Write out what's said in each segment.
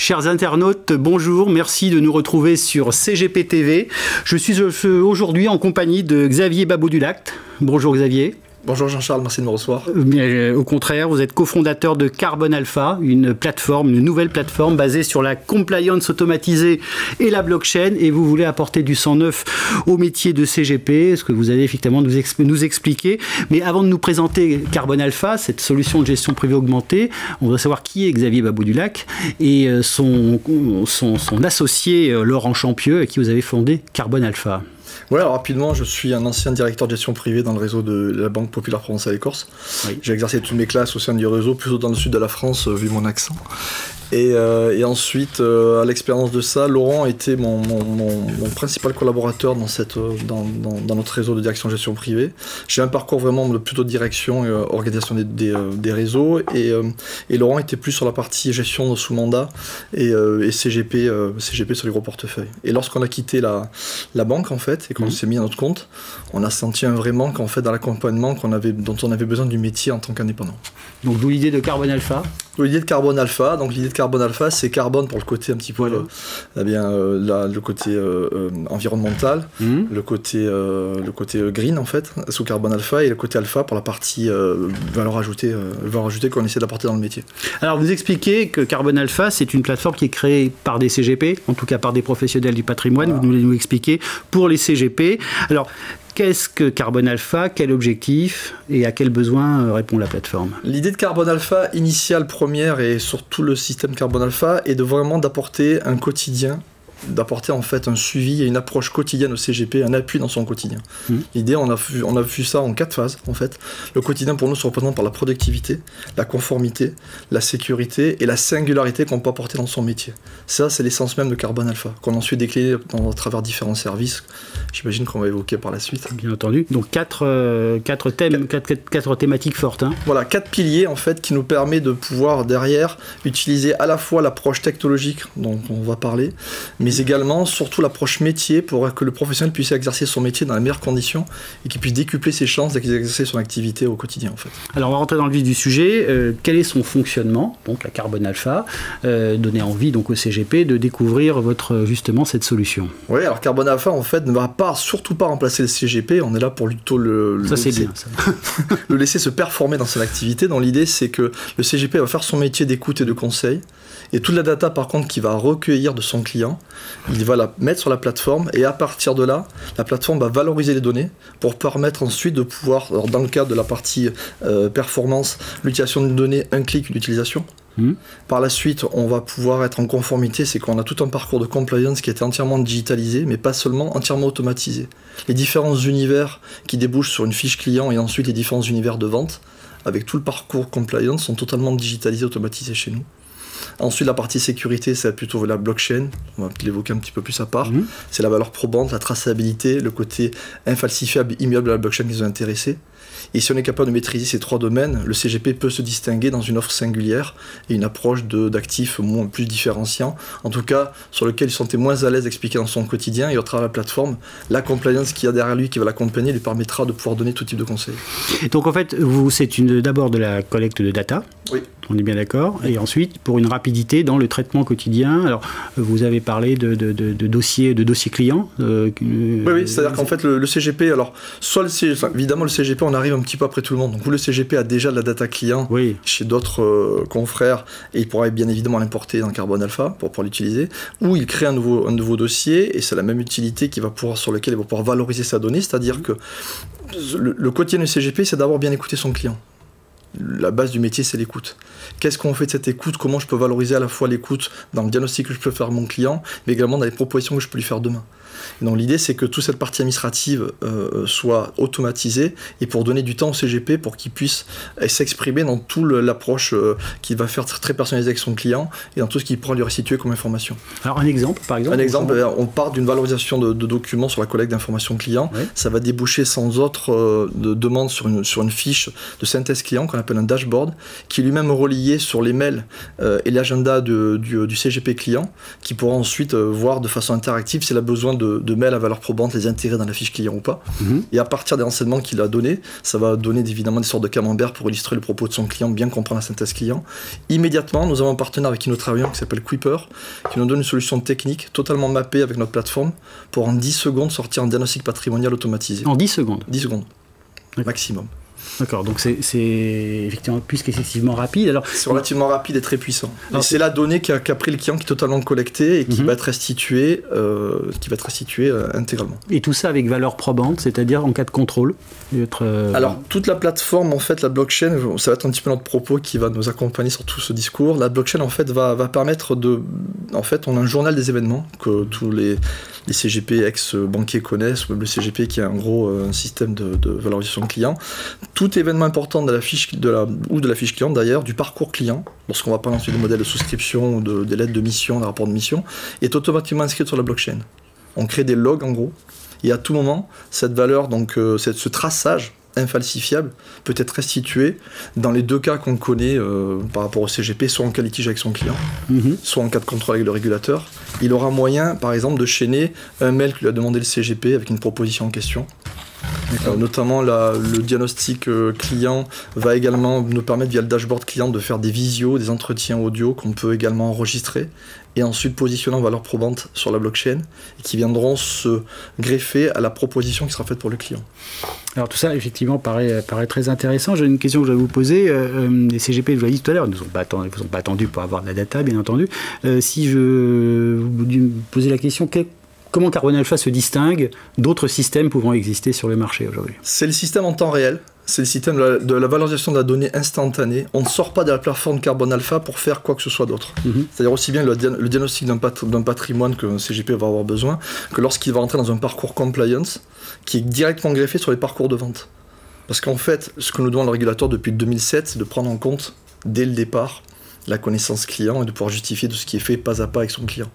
Chers internautes, bonjour, merci de nous retrouver sur CGP TV. Je suis aujourd'hui en compagnie de Xavier Babot-Dulac. Bonjour Xavier. Bonjour Jean-Charles, merci de me recevoir. Au contraire, vous êtes cofondateur de Carbon Alpha, une nouvelle plateforme basée sur la compliance automatisée et la blockchain, et vous voulez apporter du sang neuf au métier de CGP, ce que vous allez effectivement nous expliquer. Mais avant de nous présenter Carbon Alpha, cette solution de gestion privée augmentée, on voudrait savoir qui est Xavier Babot-Dulac et son associé Laurent Champieux, avec qui vous avez fondé Carbon Alpha. Ouais, alors rapidement, je suis un ancien directeur de gestion privée dans le réseau de la Banque Populaire Provençale et Corse. Oui. J'ai exercé toutes mes classes au sein du réseau, plutôt dans le sud de la France, vu mon accent. Et ensuite, à l'expérience de ça, Laurent était mon principal collaborateur dans notre réseau de direction de gestion privée. J'ai un parcours vraiment plutôt de direction et organisation des réseaux. Et Laurent était plus sur la partie gestion sous mandat et CGP sur les gros portefeuilles. Et lorsqu'on a quitté la banque, en fait, et qu'on s'est mis à notre compte, on a senti un vrai manque en fait, dans l'accompagnement dont on avait besoin du métier en tant qu'indépendant. Donc d'où l'idée de Carbon Alpha? L'idée de Carbon Alpha, donc l'idée de Carbon Alpha, c'est carbone pour le côté un petit peu, le côté environnemental, le côté green en fait, sous Carbon Alpha, et le côté alpha pour la partie valeur ajoutée qu'on essaie d'apporter dans le métier. Alors vous expliquez que Carbon Alpha, c'est une plateforme qui est créée par des CGP, en tout cas par des professionnels du patrimoine, voilà. Vous nous expliquez, pour les CGP. Alors, qu'est-ce que Carbon Alpha? Quel objectif et à quel besoin répond la plateforme? L'idée de Carbon Alpha initiale, première, et sur tout le système Carbon Alpha, est d'apporter un quotidien, d'apporter en fait un suivi et une approche quotidienne au CGP, un appui dans son quotidien. L'idée, on a vu ça en 4 phases en fait. Le quotidien pour nous se représente par la productivité, la conformité, la sécurité et la singularité qu'on peut apporter dans son métier. Ça, c'est l'essence même de Carbon Alpha, qu'on a ensuite décliné à travers différents services. J'imagine qu'on va évoquer par la suite. Bien entendu. Donc 4 thématiques fortes. Hein. Voilà, 4 piliers en fait qui nous permettent de pouvoir derrière utiliser à la fois l'approche technologique dont on va parler, mais également surtout l'approche métier pour que le professionnel puisse exercer son métier dans les meilleures conditions et qu'il puisse décupler ses chances d'exercer son activité au quotidien en fait. Alors on va rentrer dans le vif du sujet. Quel est son fonctionnement, donc la Carbon Alpha, donner envie donc au CGP de découvrir justement cette solution. Oui, alors Carbon Alpha en fait ne va surtout pas remplacer le CGP, on est là pour plutôt le laisser se performer dans son activité. Donc l'idée c'est que le CGP va faire son métier d'écoute et de conseil, et toute la data par contre qu'il va recueillir de son client, il va la mettre sur la plateforme, et à partir de là, la plateforme va valoriser les données pour permettre ensuite de pouvoir, alors dans le cadre de la partie performance, l'utilisation de données, un clic d'utilisation. Par la suite, on va pouvoir être en conformité, c'est qu'on a tout un parcours de compliance qui a été entièrement digitalisé, mais pas seulement, entièrement automatisé. Les différents univers qui débouchent sur une fiche client et ensuite les différents univers de vente, avec tout le parcours compliance, sont totalement digitalisés, automatisés chez nous. Ensuite, la partie sécurité, c'est plutôt la blockchain, on va l'évoquer un petit peu plus à part. C'est la valeur probante, la traçabilité, le côté infalsifiable, immuable de la blockchain qui nous a intéressés. Et si on est capable de maîtriser ces 3 domaines, le CGP peut se distinguer dans une offre singulière et une approche d'actifs plus différenciants, en tout cas sur lequel il se sentait moins à l'aise d'expliquer dans son quotidien, et au travers de la plateforme, la compliance qu'il y a derrière lui qui va l'accompagner lui permettra de pouvoir donner tout type de conseils. Donc en fait, c'est d'abord de la collecte de data. Oui. On est bien d'accord. Et ensuite, pour une rapidité dans le traitement quotidien, alors vous avez parlé de dossiers clients. Oui, c'est-à-dire qu'en fait, le CGP, alors, évidemment, le CGP, on arrive un petit peu après tout le monde. Donc, le CGP a déjà de la data client chez d'autres confrères, et il pourra bien évidemment l'importer dans Carbon Alpha pour pouvoir l'utiliser, ou il crée un nouveau dossier, et c'est la même utilité sur lequel il va pouvoir valoriser sa donnée, c'est-à-dire que le quotidien du CGP, c'est d'avoir bien écouté son client. La base du métier, c'est l'écoute. Qu'est-ce qu'on fait de cette écoute? Comment je peux valoriser à la fois l'écoute dans le diagnostic que je peux faire à mon client, mais également dans les propositions que je peux lui faire demain. Et donc l'idée, c'est que toute cette partie administrative soit automatisée, et pour donner du temps au CGP pour qu'il puisse s'exprimer dans toute l'approche qu'il va faire très personnalisée avec son client, et dans tout ce qu'il pourra lui restituer comme information. Alors un exemple, par exemple? Un exemple, on part d'une valorisation de documents sur la collecte d'informations clients. Ça va déboucher sans autre demande sur une fiche de synthèse client qu'on qu'on appelle un dashboard, qui est lui-même relié sur les mails et l'agenda du CGP client, qui pourra ensuite voir de façon interactive s'il a besoin de mails à valeur probante, les intégrer dans la fiche client ou pas. Et à partir des renseignements qu'il a donnés, ça va donner évidemment des sortes de camembert pour illustrer le propos de son client, bien comprendre la synthèse client. Immédiatement, nous avons un partenaire avec qui nous travaillons, qui s'appelle Quipper, qui nous donne une solution technique totalement mappée avec notre plateforme pour en 10 secondes sortir un diagnostic patrimonial automatisé. En 10 secondes 10 secondes, maximum. D'accord, donc c'est effectivement plus qu'excessivement rapide. Alors, c'est relativement rapide et très puissant. Et c'est la donnée qu'a pris le client qui est totalement collectée et qui va être restituée, intégralement. Et tout ça avec valeur probante, c'est-à-dire en cas de contrôle. Alors, toute la plateforme, en fait, la blockchain, ça va être un petit peu notre propos qui va nous accompagner sur tout ce discours. La blockchain, en fait, va permettre de... En fait, on a un journal des événements que tous les CGP ex-banquiers connaissent, ou même le CGP qui est en gros un système de valorisation client. Tout événement important de la fiche de la fiche client d'ailleurs, du parcours client, lorsqu'on va parler ensuite des modèles de souscription ou des lettres de mission, des rapports de mission, est automatiquement inscrit sur la blockchain. On crée des logs en gros, et à tout moment, cette valeur, donc ce traçage infalsifiable peut être restitué dans les deux cas qu'on connaît par rapport au CGP, soit en cas de litige avec son client, soit en cas de contrôle avec le régulateur. Il aura moyen, par exemple, de chaîner un mail que lui a demandé le CGP avec une proposition en question. Notamment le diagnostic client va également nous permettre via le dashboard client de faire des visios, des entretiens audio qu'on peut également enregistrer et ensuite positionner en valeur probante sur la blockchain et qui viendront se greffer à la proposition qui sera faite pour le client. Alors tout ça effectivement paraît très intéressant. J'ai une question que je vais vous poser. Les CGP, je vous l'ai dit tout à l'heure, ils ne vous ont pas attendu pour avoir de la data bien entendu. Si je vous posais la question, comment Carbone Alpha se distingue d'autres systèmes pouvant exister sur le marché aujourd'hui? C'est le système en temps réel, c'est le système de la valorisation de la donnée instantanée. On ne sort pas de la plateforme Carbone Alpha pour faire quoi que ce soit d'autre. C'est-à-dire aussi bien le diagnostic d'un patrimoine que un CGP va avoir besoin, que lorsqu'il va rentrer dans un parcours compliance qui est directement greffé sur les parcours de vente. Parce qu'en fait, ce que nous demande le régulateur depuis 2007, c'est de prendre en compte, dès le départ, la connaissance client et de pouvoir justifier de ce qui est fait pas à pas avec son client.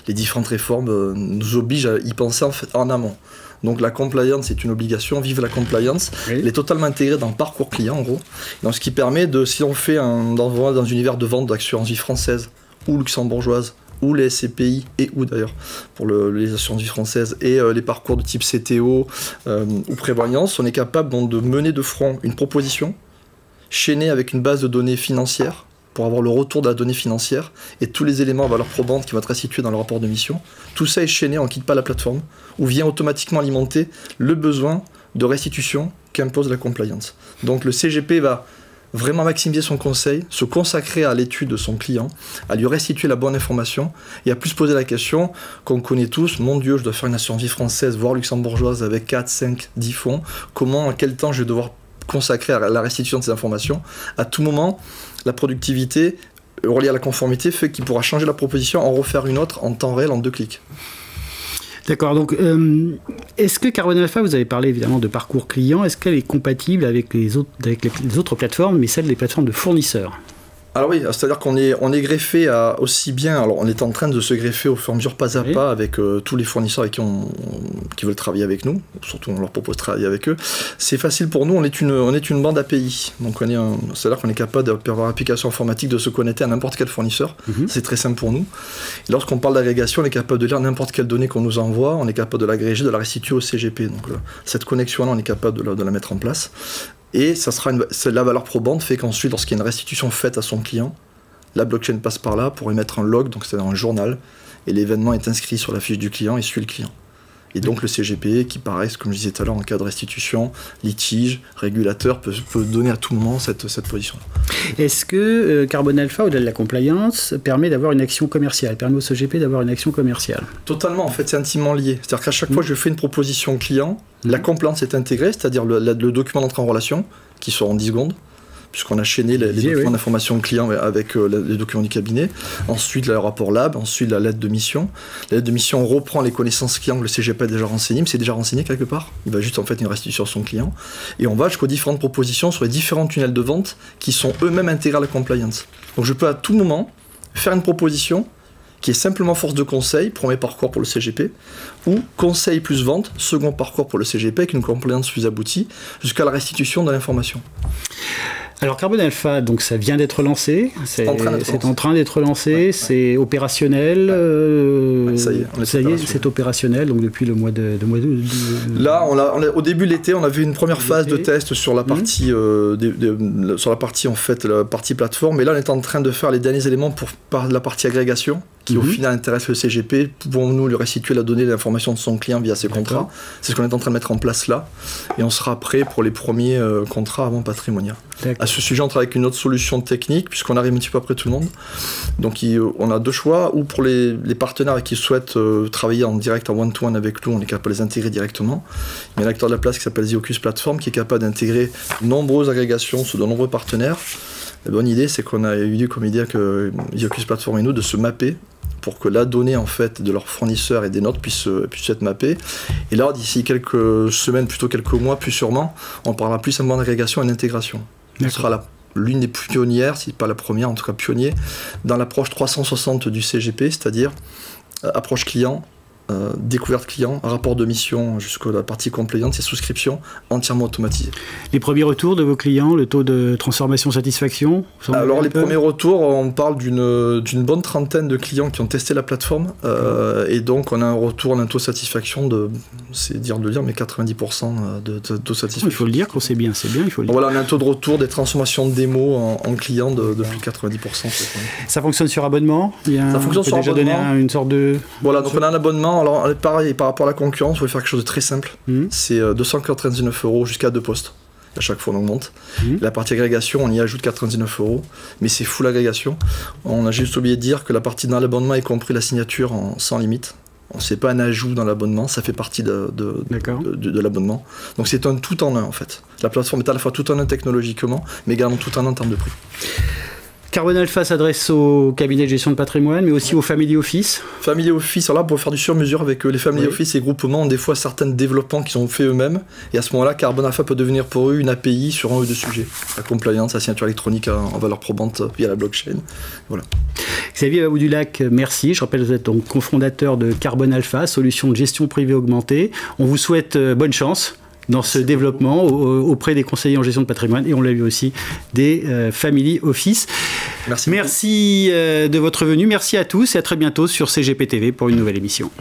Les différentes réformes nous obligent à y penser en amont. Donc la compliance est une obligation, vive la compliance. Oui. Elle est totalement intégrée dans le parcours client en gros. Donc ce qui permet de, si on fait un envoi dans un univers de vente d'assurance vie française ou luxembourgeoise, ou les SCPI, et ou d'ailleurs pour les assurances vie françaises, et les parcours de type CTO ou prévoyance, on est capable donc de mener de front une proposition, chaînée avec une base de données financière, pour avoir le retour de la donnée financière et tous les éléments à valeur probante qui vont être restitués dans le rapport de mission. Tout ça est chaîné, on ne quitte pas la plateforme, ou vient automatiquement alimenter le besoin de restitution qu'impose la compliance. Donc le CGP va vraiment maximiser son conseil, se consacrer à l'étude de son client, à lui restituer la bonne information et à plus poser la question qu'on connaît tous, mon Dieu, je dois faire une assurance vie française, voire luxembourgeoise avec 4, 5, 10 fonds, comment, à quel temps je vais devoir consacrer à la restitution de ces informations. À tout moment, la productivité reliée à la conformité fait qu'il pourra changer la proposition, en refaire une autre en temps réel, en 2 clics. D'accord, donc est-ce que Carbone Alpha, vous avez parlé évidemment de parcours client, est-ce qu'elle est compatible avec les autres plateformes, mais celles des plateformes de fournisseurs ? Alors oui, c'est-à-dire qu'on est greffé à aussi bien, alors on est en train de se greffer au fur et à mesure pas à pas avec tous les fournisseurs avec qui veulent travailler avec nous, surtout on leur propose de travailler avec eux. C'est facile pour nous, on est une bande API, donc c'est-à-dire qu'on est capable d'avoir application informatique de se connecter à n'importe quel fournisseur, c'est très simple pour nous. Et lorsqu'on parle d'agrégation, on est capable de lire n'importe quelle donnée qu'on nous envoie, on est capable de l'agréger, de la restituer au CGP, donc cette connexion-là on est capable de la mettre en place. Et ça sera la valeur probante fait qu'ensuite, lorsqu'il y a une restitution faite à son client, la blockchain passe par là pour émettre un log, donc c'est un journal, et l'événement est inscrit sur la fiche du client et suit le client. Et donc le CGP, qui paraît, comme je disais tout à l'heure, en cas de restitution, litige, régulateur, peut donner à tout moment cette position. Est-ce que Carbone Alpha, au-delà de la compliance, permet d'avoir une action commerciale, permet au CGP d'avoir une action commerciale? Totalement, en fait, c'est intimement lié. C'est-à-dire qu'à chaque fois que je fais une proposition client, la compliance est intégrée, c'est-à-dire le document d'entrée en relation, qui sort en 10 secondes, puisqu'on a chaîné les documents d'information client avec les documents du cabinet, ensuite le rapport lab, ensuite la lettre de mission. La lettre de mission reprend les connaissances clients que le CGP a déjà renseignées, mais c'est déjà renseigné quelque part. Il va juste en fait une restitution à son client. Et on va jusqu'aux différentes propositions sur les différents tunnels de vente qui sont eux-mêmes intégrés à la compliance. Donc je peux à tout moment faire une proposition qui est simplement force de conseil, premier parcours pour le CGP, ou conseil plus vente, second parcours pour le CGP avec une compliance plus aboutie, jusqu'à la restitution de l'information. Alors Carbone Alpha, donc ça vient d'être lancé, c'est en train d'être lancé, c'est opérationnel. Ça y est, c'est opérationnel, donc depuis le mois d'août. Là, au début de l'été, on avait une première phase de test sur la partie, en fait, la partie plateforme. Et là, on est en train de faire les derniers éléments pour la partie agrégation, qui au final intéresse le CGP. Pouvons-nous lui restituer la donnée, l'information de son client via ses contrats. C'est ce qu'on est en train de mettre en place là. Et on sera prêt pour les premiers contrats avant Patrimonia. À ce sujet, on travaille avec une autre solution technique, puisqu'on arrive un petit peu après tout le monde. Donc on a deux choix, ou pour les partenaires qui souhaitent travailler en direct, en one-to-one avec nous, on est capable de les intégrer directement. Il y a un acteur de la place qui s'appelle Ziocus Platform, qui est capable d'intégrer de nombreuses agrégations sous de nombreux partenaires. La bonne idée, c'est qu'on a eu comme idée que Ziocus Platform et nous de se mapper pour que la donnée en fait de leurs fournisseurs et des nôtres puisse être mappée. Et là, d'ici quelques semaines, plutôt quelques mois, plus sûrement, on parlera plus simplement d'agrégation et d'intégration. On sera l'une des pionnières, si pas la première, en tout cas pionnier, dans l'approche 360 du CGP, c'est-à-dire approche client, découverte client, rapport de mission jusqu'à la partie compliance et souscription entièrement automatisée. Les premiers retours de vos clients, le taux de transformation satisfaction? Alors les premiers retours, on parle d'une bonne trentaine de clients qui ont testé la plateforme et donc on a un taux de satisfaction de, c'est dire de le dire, mais 90% de taux de satisfaction. Il faut le dire qu'on sait bien, il faut le dire. Voilà, on a un taux de retour des transformations de démos en clients de plus de 90%. Ça fonctionne sur abonnement? Ça fonctionne sur abonnement. Donner une sorte de... Voilà, donc on a un abonnement. Alors pareil, par rapport à la concurrence, on va faire quelque chose de très simple. C'est 299 € jusqu'à 2 postes. À chaque fois, on augmente. La partie agrégation, on y ajoute 99 €, mais c'est full agrégation. On a juste oublié de dire que la partie dans l'abonnement, y compris la signature sans limite. C'est pas un ajout dans l'abonnement, ça fait partie de l'abonnement. Donc c'est un tout en un en fait. La plateforme est à la fois tout en un technologiquement, mais également tout en un en termes de prix. Carbone Alpha s'adresse aux cabinets de gestion de patrimoine, mais aussi aux family office. Family office, alors là, pour faire du sur-mesure avec les family office et groupements ont des fois certains développements qu'ils ont fait eux-mêmes. Et à ce moment-là, Carbone Alpha peut devenir pour eux une API sur un ou deux sujets. La compliance, la signature électronique en valeur probante via la blockchain. Voilà. Xavier Babou-Dulac, merci. Je rappelle que vous êtes donc cofondateur de Carbone Alpha, solution de gestion privée augmentée. On vous souhaite bonne chance dans ce développement auprès des conseillers en gestion de patrimoine et on l'a vu aussi des family office. Merci de votre venue, merci à tous et à très bientôt sur CGP TV pour une nouvelle émission.